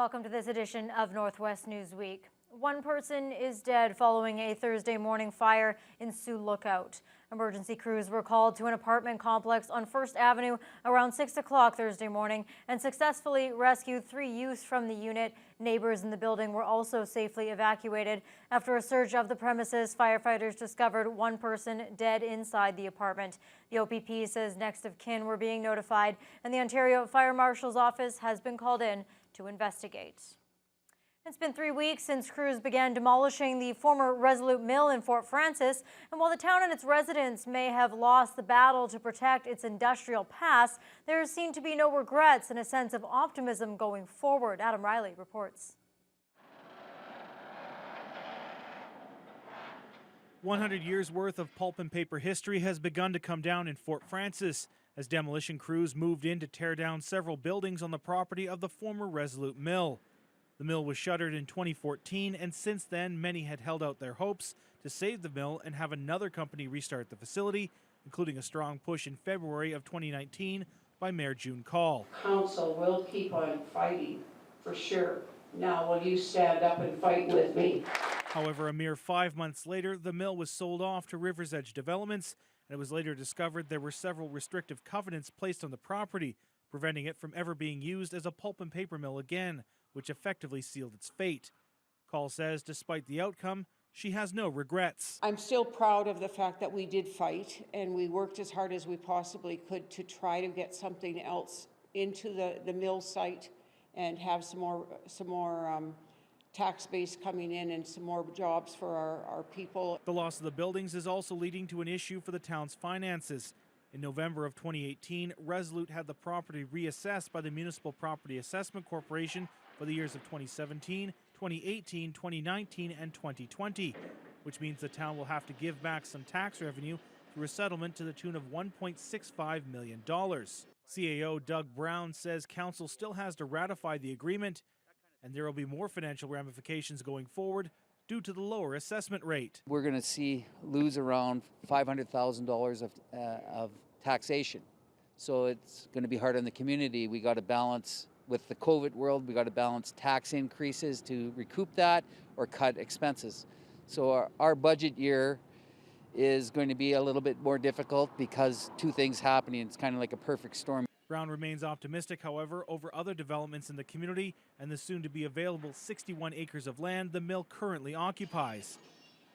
Welcome to this edition of Northwest Newsweek. One person is dead following a Thursday morning fire in Sioux Lookout. Emergency crews were called to an apartment complex on First Avenue around 6 o'clock Thursday morning and successfully rescued 3 youths from the unit. Neighbors in the building were also safely evacuated. After a search of the premises, firefighters discovered one person dead inside the apartment. The OPP says next of kin were being notified, and the Ontario Fire Marshal's office has been called in to investigate. It's been 3 weeks since crews began demolishing the former Resolute Mill in Fort Frances, and while the town and its residents may have lost the battle to protect its industrial past, there seem to be no regrets and a sense of optimism going forward. Adam Riley reports. 100 years worth of pulp and paper history has begun to come down in Fort Frances as demolition crews moved in to tear down several buildings on the property of the former Resolute Mill. The mill was shuttered in 2014, and since then, many had held out their hopes to save the mill and have another company restart the facility, including a strong push in February of 2019 by Mayor June Call. Council will keep on fighting, for sure. Now, will you stand up and fight with me? However, a mere 5 months later, the mill was sold off to Rivers Edge Developments, and it was later discovered there were several restrictive covenants placed on the property, preventing it from ever being used as a pulp and paper mill again, which effectively sealed its fate. Call says despite the outcome, she has no regrets. I'm still proud of the fact that we did fight and we worked as hard as we possibly could to try to get something else into the mill site and have some more tax base coming in and some more jobs for our people. The loss of the buildings is also leading to an issue for the town's finances. In November of 2018, Resolute had the property reassessed by the Municipal Property Assessment Corporation for the years of 2017, 2018, 2019, and 2020, which means the town will have to give back some tax revenue through a settlement to the tune of $1.65 million. CAO Doug Brown says council still has to ratify the agreement, and there will be more financial ramifications going forward due to the lower assessment rate. We're going to lose around $500,000 of taxation. So it's going to be hard on the community. We got to balance with the COVID world, we got to balance tax increases to recoup that or cut expenses. So our budget year is going to be a little bit more difficult because two things happening. It's kind of like a perfect storm. Brown remains optimistic, however, over other developments in the community and the soon-to-be available 61 acres of land the mill currently occupies.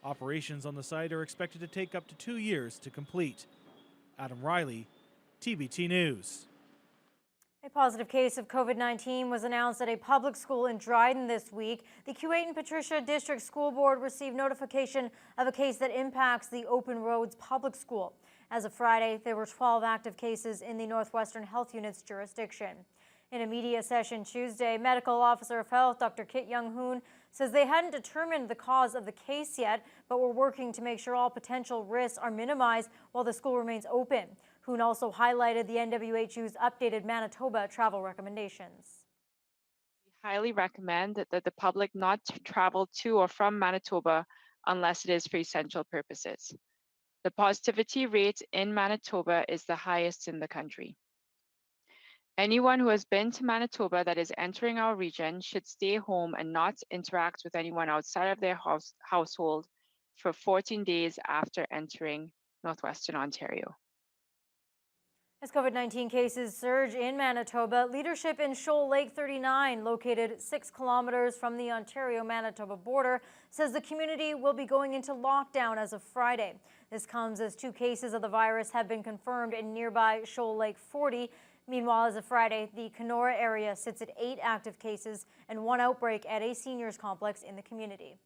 Operations on the site are expected to take up to 2 years to complete. Adam Riley, TBT News. A positive case of COVID-19 was announced at a public school in Dryden this week. The Keewatin Patricia District School Board received notification of a case that impacts the Open Roads Public School. As of Friday, there were 12 active cases in the Northwestern Health Unit's jurisdiction. In a media session Tuesday, Medical Officer of Health Dr. Kit Young-hoon says they hadn't determined the cause of the case yet, but were working to make sure all potential risks are minimized while the school remains open. Hoon also highlighted the NWHU's updated Manitoba travel recommendations. We highly recommend that the public not travel to or from Manitoba unless it is for essential purposes. The positivity rate in Manitoba is the highest in the country. Anyone who has been to Manitoba that is entering our region should stay home and not interact with anyone outside of their household for 14 days after entering Northwestern Ontario. As COVID-19 cases surge in Manitoba, leadership in Shoal Lake 39, located 6 kilometers from the Ontario-Manitoba border, says the community will be going into lockdown as of Friday. This comes as 2 cases of the virus have been confirmed in nearby Shoal Lake 40. Meanwhile, as of Friday, the Kenora area sits at 8 active cases and 1 outbreak at a seniors complex in the community.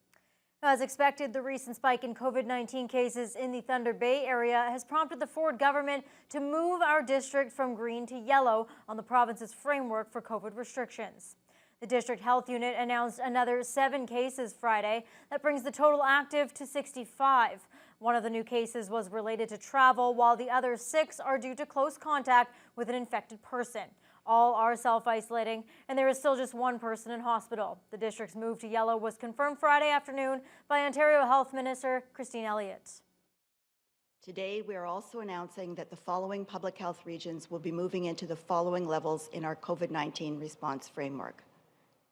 As expected, the recent spike in COVID-19 cases in the Thunder Bay area has prompted the Ford government to move our district from green to yellow on the province's framework for COVID restrictions. The district health unit announced another 7 cases Friday. That brings the total active to 65. One of the new cases was related to travel, while the other 6 are due to close contact with an infected person. All are self-isolating, and there is still just 1 person in hospital. The district's move to yellow was confirmed Friday afternoon by Ontario Health Minister Christine Elliott. Today, we are also announcing that the following public health regions will be moving into the following levels in our COVID-19 response framework.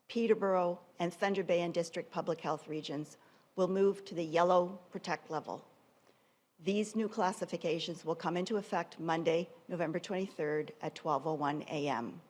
Peterborough, and Thunder Bay and District Public Health regions will move to the yellow protect level. These new classifications will come into effect Monday, November 23rd at 12:01 a.m.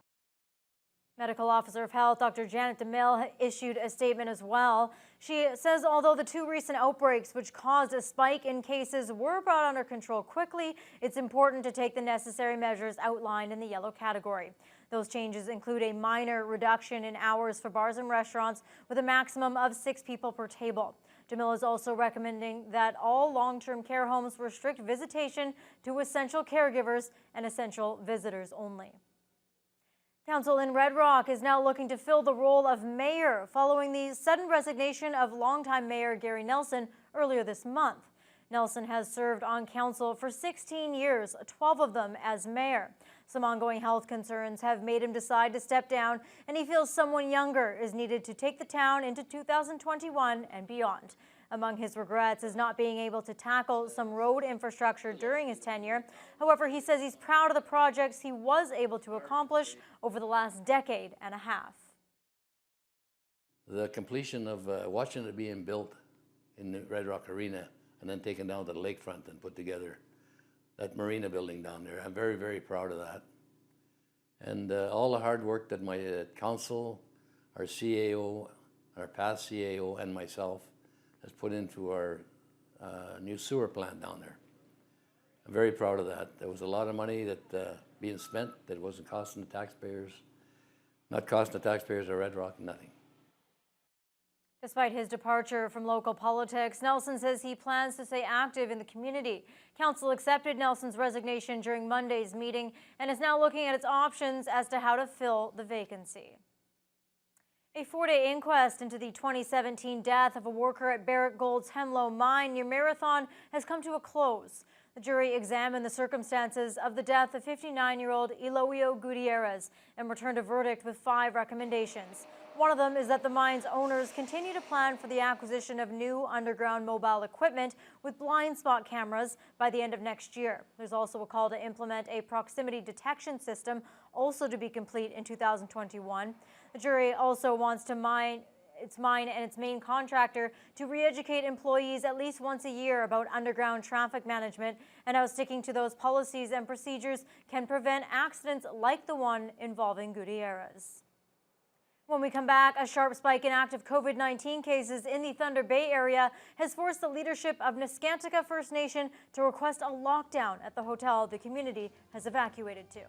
Medical Officer of Health, Dr. Janet DeMille, issued a statement as well. She says although the two recent outbreaks, which caused a spike in cases, were brought under control quickly, it's important to take the necessary measures outlined in the yellow category. Those changes include a minor reduction in hours for bars and restaurants with a maximum of 6 people per table. DeMille is also recommending that all long-term care homes restrict visitation to essential caregivers and essential visitors only. Council in Red Rock is now looking to fill the role of mayor following the sudden resignation of longtime Mayor Gary Nelson earlier this month. Nelson has served on council for 16 years, 12 of them as mayor. Some ongoing health concerns have made him decide to step down, and he feels someone younger is needed to take the town into 2021 and beyond. Among his regrets is not being able to tackle some road infrastructure during his tenure. However, he says he's proud of the projects he was able to accomplish over the last decade and a half. The completion of watching it being built in the Red Rock Arena and then taken down to the lakefront and put together that marina building down there. I'm very, very proud of that. And all the hard work that my council, our CAO, our past CAO, and myself has put into our new sewer plant down there. I'm very proud of that. There was a lot of money that being spent that wasn't costing the taxpayers, not costing the taxpayers of Red Rock nothing. Despite his departure from local politics, Nelson says he plans to stay active in the community. Council accepted Nelson's resignation during Monday's meeting and is now looking at its options as to how to fill the vacancy. A 4-day inquest into the 2017 death of a worker at Barrick Gold's Hemlo mine near Marathon has come to a close. The jury examined the circumstances of the death of 59-year-old Eloio Gutierrez and returned a verdict with 5 recommendations. One of them is that the mine's owners continue to plan for the acquisition of new underground mobile equipment with blind spot cameras by the end of next year. There's also a call to implement a proximity detection system, also to be complete in 2021. The jury also wants to mine and its main contractor to re-educate employees at least once a year about underground traffic management and how sticking to those policies and procedures can prevent accidents like the one involving Gutierrez. When we come back, a sharp spike in active COVID-19 cases in the Thunder Bay area has forced the leadership of Neskantaga First Nation to request a lockdown at the hotel the community has evacuated to.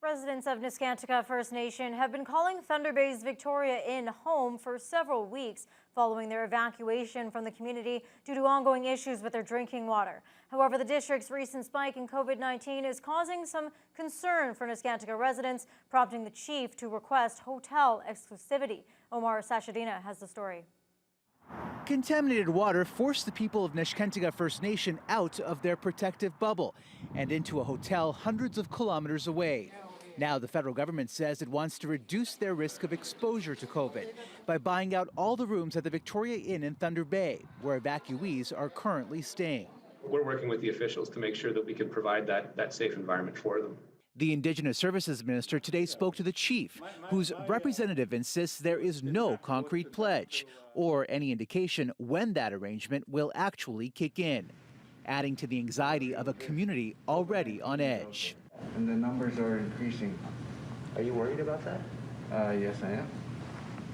Residents of Neskantaga First Nation have been calling Thunder Bay's Victoria Inn home for several weeks following their evacuation from the community due to ongoing issues with their drinking water. However, the district's recent spike in COVID-19 is causing some concern for Neskantaga residents, prompting the chief to request hotel exclusivity. Omar Sachedina has the story. Contaminated water forced the people of Neskantaga First Nation out of their protective bubble and into a hotel hundreds of kilometers away. Now the federal government says it wants to reduce their risk of exposure to COVID by buying out all the rooms at the Victoria Inn in Thunder Bay, where evacuees are currently staying. We're working with the officials to make sure that we can provide that safe environment for them. The Indigenous Services Minister today spoke to the chief, whose representative insists there is no concrete pledge or any indication when that arrangement will actually kick in, adding to the anxiety of a community already on edge. And the numbers are increasing. Are you worried about that? Yes, I am.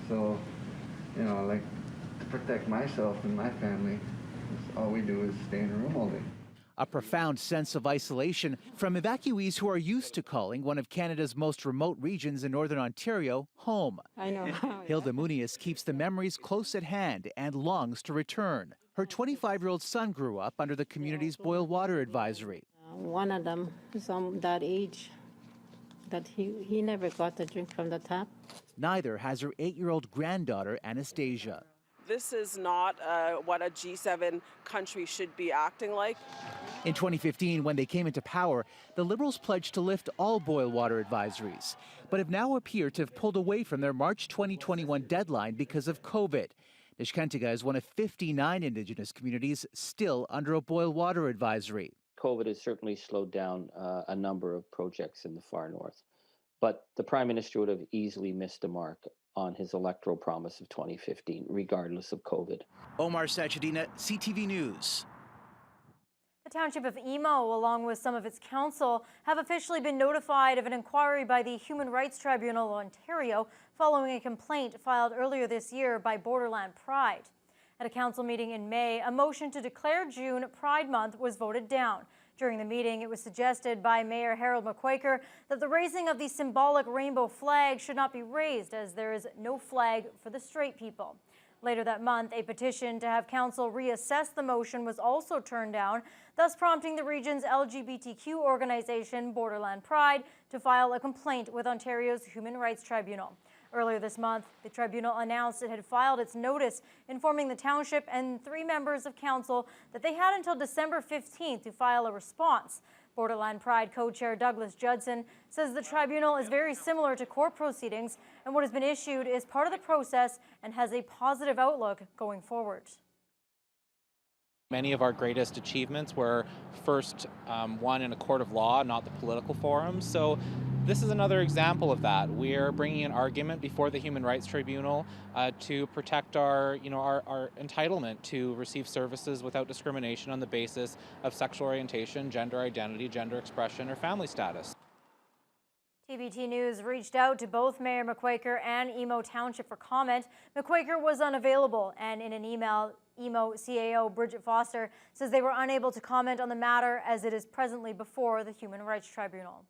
So, like to protect myself and my family, all we do is stay in a room all day. A profound sense of isolation from evacuees who are used to calling one of Canada's most remote regions in Northern Ontario home. I know. Hilda Muniz keeps the memories close at hand and longs to return. Her 25-year-old son grew up under the community's boil water advisory. One of them is that age that he never got the drink from the tap. Neither has her 8-year-old granddaughter, Anastasia. This is not what a G7 country should be acting like. In 2015, when they came into power, the Liberals pledged to lift all boil water advisories, but have now appeared to have pulled away from their March 2021 deadline because of COVID. Neskantaga is one of 59 Indigenous communities still under a boil water advisory. COVID has certainly slowed down a number of projects in the far north, but the Prime Minister would have easily missed the mark on his electoral promise of 2015, regardless of COVID. Omar Sachedina, CTV News. The Township of Emo, along with some of its council, have officially been notified of an inquiry by the Human Rights Tribunal of Ontario following a complaint filed earlier this year by Borderland Pride. At a council meeting in May, a motion to declare June Pride Month was voted down. During the meeting, it was suggested by Mayor Harold McQuaker that the raising of the symbolic rainbow flag should not be raised, as there is no flag for the straight people. Later that month, a petition to have council reassess the motion was also turned down, thus prompting the region's LGBTQ organization, Borderland Pride, to file a complaint with Ontario's Human Rights Tribunal. Earlier this month, the tribunal announced it had filed its notice informing the township and 3 members of council that they had until December 15th to file a response. Borderland Pride co-chair Douglas Judson says the tribunal is very similar to court proceedings, and what has been issued is part of the process and has a positive outlook going forward. Many of our greatest achievements were first won in a court of law, not the political forum. So this is another example of that. We're bringing an argument before the Human Rights Tribunal to protect our entitlement to receive services without discrimination on the basis of sexual orientation, gender identity, gender expression, or family status. TVT News reached out to both Mayor McQuaker and Emo Township for comment. McQuaker was unavailable, and in an email, Emo CAO Bridget Foster says they were unable to comment on the matter as it is presently before the Human Rights Tribunal.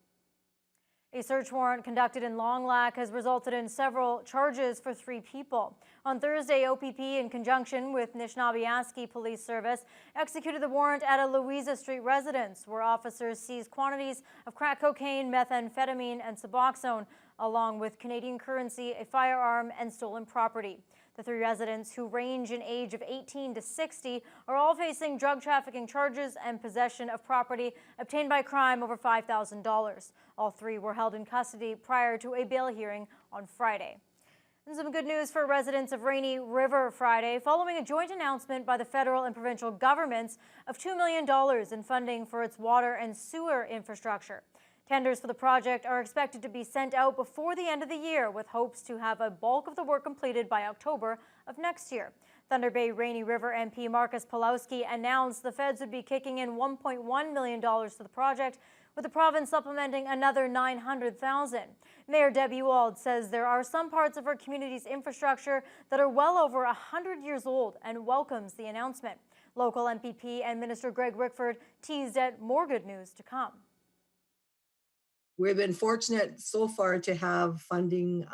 A search warrant conducted in Long Lac has resulted in several charges for 3 people. On Thursday, OPP, in conjunction with Nishnawbe Police Service, executed the warrant at a Louisa Street residence, where officers seized quantities of crack cocaine, methamphetamine, and Suboxone, along with Canadian currency, a firearm, and stolen property. The 3 residents, who range in age of 18 to 60, are all facing drug trafficking charges and possession of property obtained by crime over $5,000. All 3 were held in custody prior to a bail hearing on Friday. And some good news for residents of Rainy River Friday, following a joint announcement by the federal and provincial governments of $2 million in funding for its water and sewer infrastructure. Tenders for the project are expected to be sent out before the end of the year, with hopes to have a bulk of the work completed by October of next year. Thunder Bay Rainy River MP Marcus Pulowski announced the feds would be kicking in $1.1 million to the project, with the province supplementing another $900,000. Mayor Debbie Wald says there are some parts of her community's infrastructure that are well over 100 years old and welcomes the announcement. Local MPP and Minister Greg Rickford teased at more good news to come. we've been fortunate so far to have funding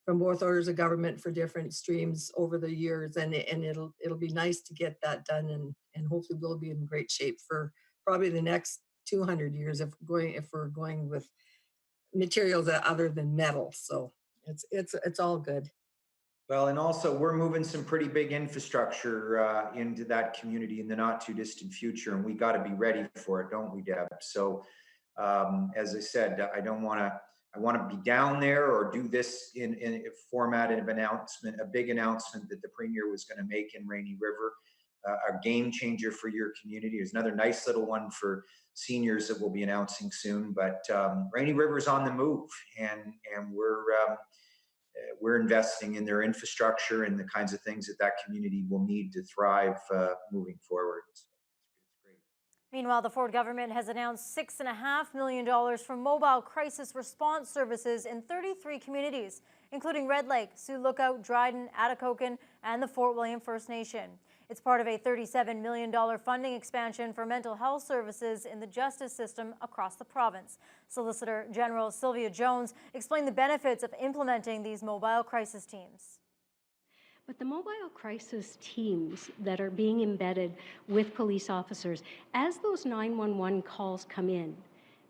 from both orders of government for different streams over the years, and it'll be nice to get that done, and hopefully we'll be in great shape for probably the next 200 years if we're going with materials that other than metal. So it's all good. Well, and also we're moving some pretty big infrastructure into that community in the not too distant future, and we got to be ready for it, don't we, Deb? So, as I said, I want to be down there or do this in a format of announcement, a big announcement that the Premier was going to make in Rainy River, a game changer for your community. There's another nice little one for seniors that we'll be announcing soon. But Rainy River's on the move, and we're investing in their infrastructure and the kinds of things that community will need to thrive moving forward. So it's great. Meanwhile, the Ford government has announced $6.5 million for mobile crisis response services in 33 communities, including Red Lake, Sioux Lookout, Dryden, Atikokan, and the Fort William First Nation. It's part of a $37 million funding expansion for mental health services in the justice system across the province. Solicitor General Sylvia Jones explained the benefits of implementing these mobile crisis teams. But the mobile crisis teams that are being embedded with police officers, as those 911 calls come in,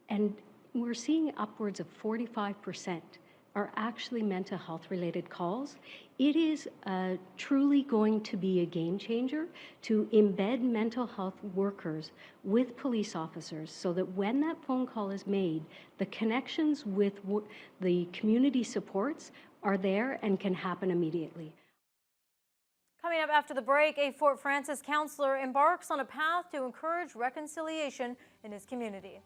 and we're seeing upwards of 45% are actually mental health related calls, it is truly going to be a game changer to embed mental health workers with police officers so that when that phone call is made, the connections with the community supports are there and can happen immediately. Coming up after the break, a Fort Frances councillor embarks on a path to encourage reconciliation in his community.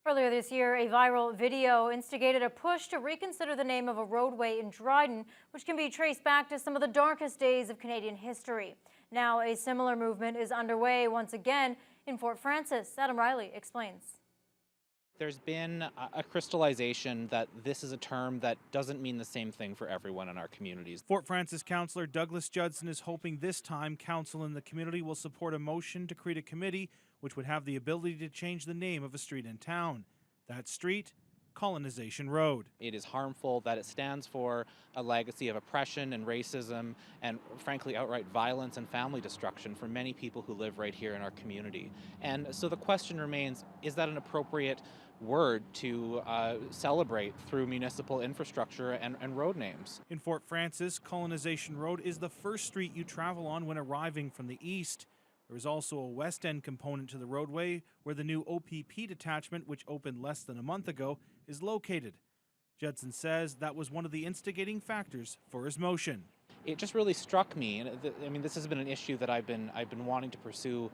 Earlier this year, a viral video instigated a push to reconsider the name of a roadway in Dryden, which can be traced back to some of the darkest days of Canadian history. Now, a similar movement is underway once again in Fort Frances. Adam Riley explains. There's been a crystallization that this is a term that doesn't mean the same thing for everyone in our communities. Fort Frances councillor Douglas Judson is hoping this time council in the community will support a motion to create a committee which would have the ability to change the name of a street in town. That street, Colonization Road. It is harmful that it stands for a legacy of oppression and racism and, frankly, outright violence and family destruction for many people who live right here in our community. And so the question remains, is that an appropriate word to celebrate through municipal infrastructure and road names? In Fort Frances, Colonization Road is the first street you travel on when arriving from the east. There is also a West End component to the roadway where the new OPP detachment, which opened less than a month ago, is located. Judson says that was one of the instigating factors for his motion. It just really struck me, and I mean, this has been an issue that I've been wanting to pursue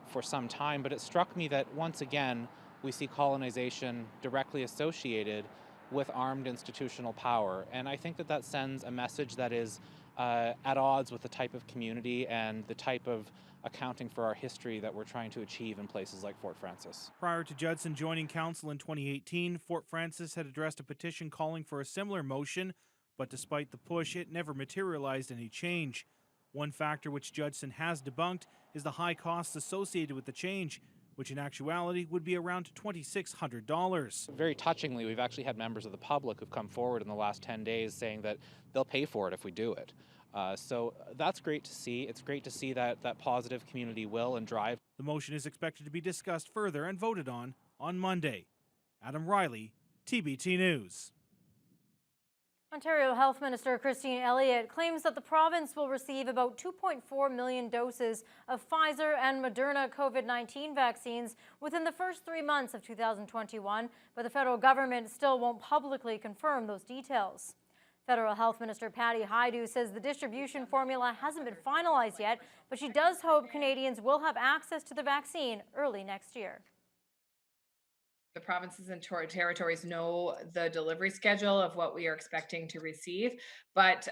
for some time, but it struck me that once again, we see colonization directly associated with armed institutional power. And I think that that sends a message that is at odds with the type of community and the type of accounting for our history that we're trying to achieve in places like Fort Frances. Prior to Judson joining council in 2018, Fort Frances had addressed a petition calling for a similar motion, but despite the push, it never materialized any change. One factor which Judson has debunked is the high costs associated with the change, which in actuality would be around $2,600. Very touchingly, we've actually had members of the public who've come forward in the last 10 days saying that they'll pay for it if we do it. So that's great to see. It's great to see that positive community will and drive. The motion is expected to be discussed further and voted on Monday. Adam Riley, TBT News. Ontario Health Minister Christine Elliott claims that the province will receive about 2.4 million doses of Pfizer and Moderna COVID-19 vaccines within the first 3 months of 2021, but the federal government still won't publicly confirm those details. Federal Health Minister Patty Hajdu says the distribution formula hasn't been finalized yet, but she does hope Canadians will have access to the vaccine early next year. The provinces and territories know the delivery schedule of what we are expecting to receive, but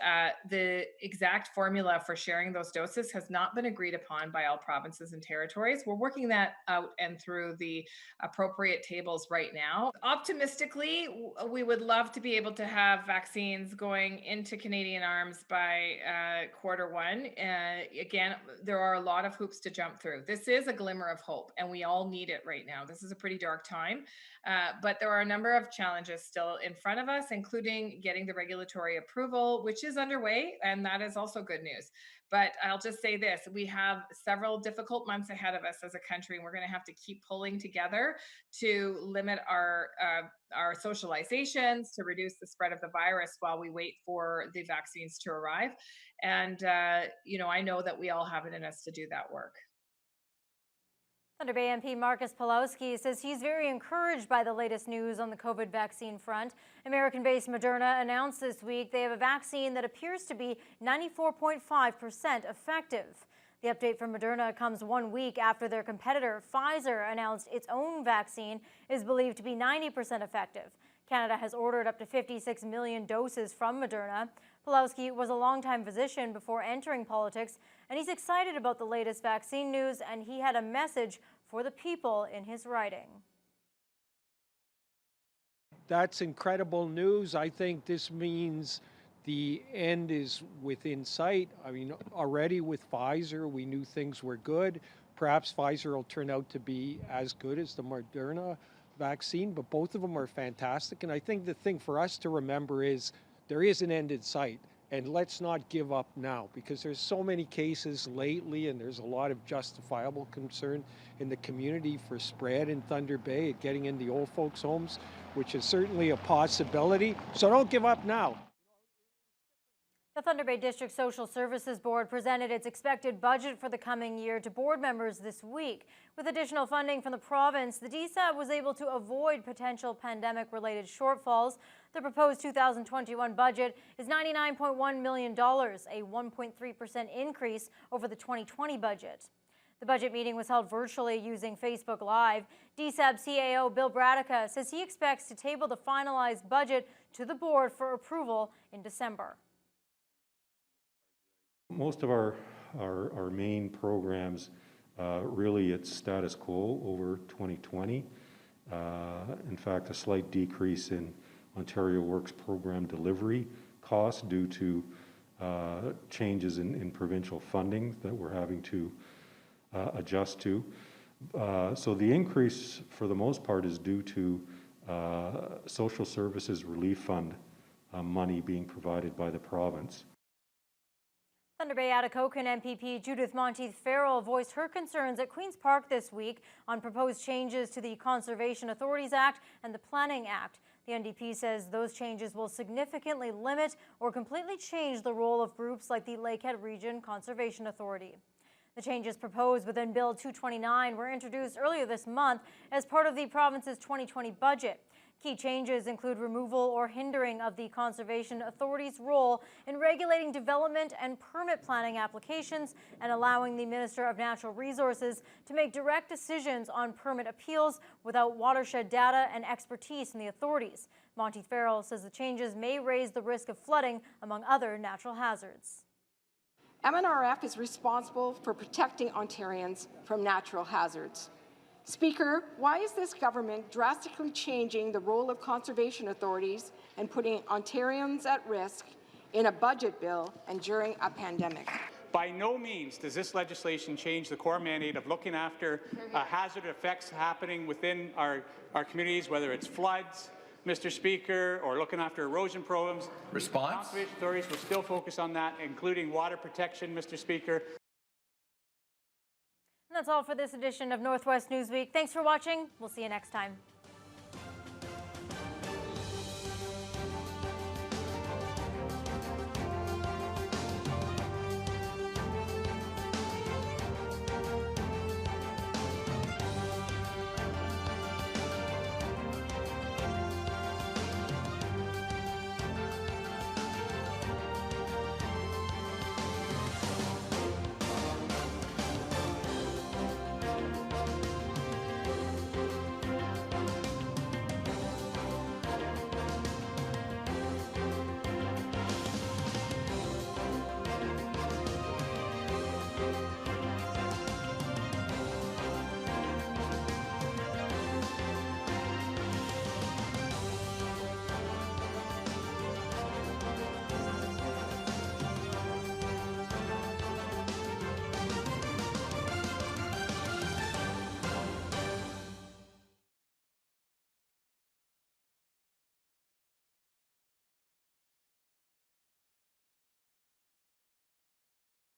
the exact formula for sharing those doses has not been agreed upon by all provinces and territories. We're working that out and through the appropriate tables right now. Optimistically, we would love to be able to have vaccines going into Canadian arms by Q1. Again, there are a lot of hoops to jump through. This is a glimmer of hope, and we all need it right now. This is a pretty dark time. But there are a number of challenges still in front of us, including getting the regulatory approval, which is underway, and that is also good news. But I'll just say this, we have several difficult months ahead of us as a country, and we're going to have to keep pulling together to limit our socializations, to reduce the spread of the virus while we wait for the vaccines to arrive. And, I know that we all have it in us to do that work. Thunder Bay MP Marcus Pawlowski says he's very encouraged by the latest news on the COVID vaccine front. American-based Moderna announced this week they have a vaccine that appears to be 94.5% effective. The update from Moderna comes 1 week after their competitor Pfizer announced its own vaccine is believed to be 90% effective. Canada has ordered up to 56 million doses from Moderna. Pawlowski was a longtime physician before entering politics, and he's excited about the latest vaccine news, and he had a message for the people in his writing. That's incredible news. I think this means the end is within sight. I mean, already with Pfizer, we knew things were good. Perhaps Pfizer will turn out to be as good as the Moderna vaccine, but both of them are fantastic. And I think the thing for us to remember is there is an end in sight, and let's not give up now, because there's so many cases lately, and there's a lot of justifiable concern in the community for spread in Thunder Bay and getting in the old folks' homes, which is certainly a possibility. So don't give up now. The Thunder Bay District Social Services Board presented its expected budget for the coming year to board members this week. With additional funding from the province, the DSAB was able to avoid potential pandemic-related shortfalls. The proposed 2021 budget is $99.1 million, a 1.3% increase over the 2020 budget. The budget meeting was held virtually using Facebook Live. DSAB CAO Bill Bradica says he expects to table the finalized budget to the board for approval in December. Most of our main programs, really it's status quo over 2020. In fact, a slight decrease in Ontario Works program delivery costs due to changes in provincial funding that we're having to adjust to. So the increase for the most part is due to social services relief fund money being provided by the province. Thunder Bay Atikokan MPP Judith Monteith-Farrell voiced her concerns at Queen's Park this week on proposed changes to the Conservation Authorities Act and the Planning Act. The NDP says those changes will significantly limit or completely change the role of groups like the Lakehead Region Conservation Authority. The changes proposed within Bill 229 were introduced earlier this month as part of the province's 2020 budget. Key changes include removal or hindering of the Conservation Authority's role in regulating development and permit planning applications and allowing the Minister of Natural Resources to make direct decisions on permit appeals without watershed data and expertise in the authorities. Monteith-Farrell says the changes may raise the risk of flooding, among other natural hazards. MNRF is responsible for protecting Ontarians from natural hazards. Speaker, why is this government drastically changing the role of conservation authorities and putting Ontarians at risk in a budget bill and during a pandemic? By no means does this legislation change the core mandate of looking after hazard effects happening within our communities, whether it's floods, Mr. Speaker, or looking after erosion problems. Response? Conservation authorities will still focus on that, including water protection, Mr. Speaker. And that's all for this edition of Northwest Newsweek. Thanks for watching. We'll see you next time.